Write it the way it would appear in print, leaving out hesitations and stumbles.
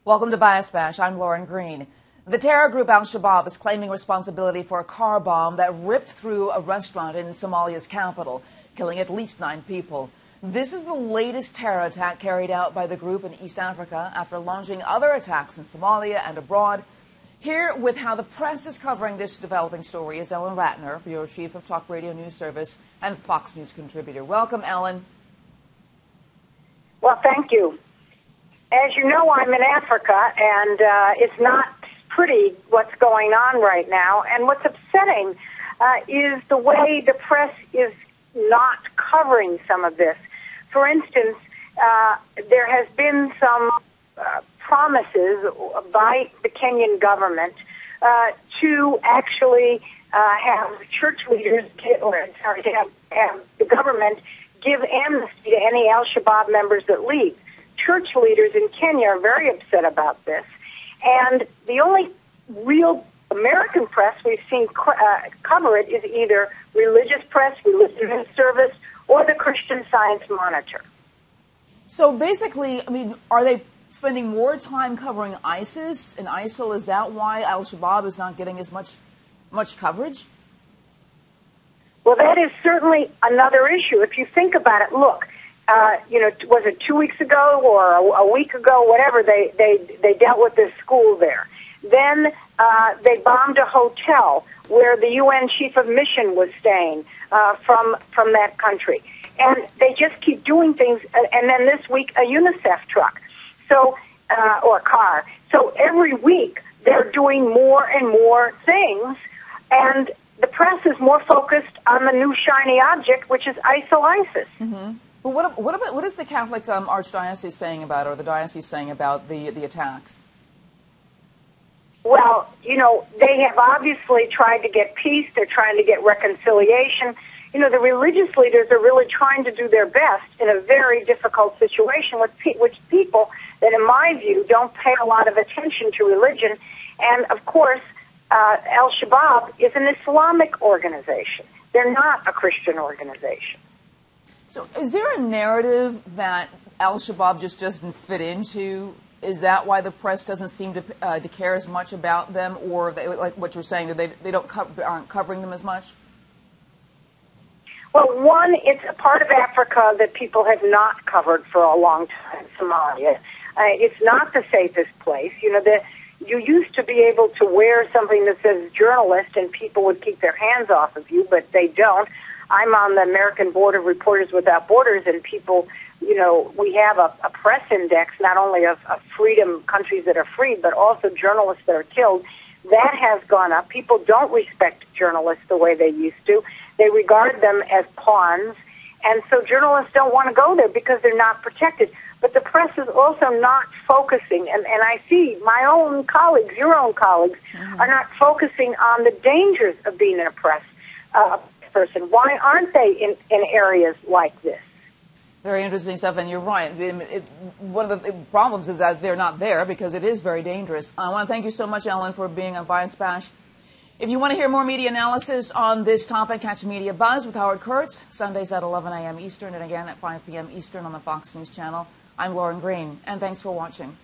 Welcome to Bias Bash. I'm Lauren Green. The terror group Al-Shabaab is claiming responsibility for a car bomb that ripped through a restaurant in Somalia's capital, killing at least 9 people. This is the latest terror attack carried out by the group in East Africa after launching other attacks in Somalia and abroad. Here with how the press is covering this developing story is Ellen Ratner, Bureau Chief of Talk Radio News Service and Fox News contributor. Welcome, Ellen. Well, thank you. As you know, I'm in Africa, and it's not pretty what's going on right now. And what's upsetting is the way the press is not covering some of this. For instance, there has been some promises by the Kenyan government to actually have church leaders, to have the government give amnesty to any Al-Shabaab members that leave. Church leaders in Kenya are very upset about this, and the only real American press we've seen cover it is either religious press, religious news service, or the Christian Science Monitor. So basically, I mean, are they spending more time covering ISIS and ISIL? Is that why Al-Shabaab is not getting as much coverage? Well, that is certainly another issue. If you think about it, look, was it 2 weeks ago or a week ago, whatever, they dealt with this school there. Then they bombed a hotel where the UN chief of mission was staying from that country. And they just keep doing things. And then this week, a UNICEF truck, or car. So every week, they're doing more and more things. And the press is more focused on the new shiny object, which is ISIL-ISIS. Mm-hmm. But what is the Catholic Archdiocese saying about, or the diocese saying about the attacks? Well, they have obviously tried to get peace. They're trying to get reconciliation. The religious leaders are really trying to do their best in a very difficult situation with people that, in my view, don't pay a lot of attention to religion. And, of course, Al-Shabaab is an Islamic organization. They're not a Christian organization. So is there a narrative that Al-Shabaab just doesn't fit into? Is that why the press doesn't seem to care as much about them, or like what you're saying, that they aren't covering them as much? Well, one, it's a part of Africa that people have not covered for a long time, Somalia. It's not the safest place. You used to be able to wear something that says journalist and people would keep their hands off of you, but they don't. I'm on the American Board of Reporters Without Borders, and people, we have a press index, not only of freedom, countries that are free, but also journalists that are killed. That has gone up. People don't respect journalists the way they used to. They regard them as pawns, and so journalists don't want to go there because they're not protected. But the press is also not focusing, and I see my own colleagues, your own colleagues, are not focusing on the dangers of being in a press person. Why aren't they in areas like this? Very interesting stuff, and you're right. One of the problems is that they're not there because it is very dangerous. I want to thank you so much, Ellen, for being on Bias Bash. If you want to hear more media analysis on this topic, catch Media Buzz with Howard Kurtz, Sundays at 11 a.m. Eastern and again at 5 p.m. Eastern on the Fox News Channel. I'm Lauren Green, and thanks for watching.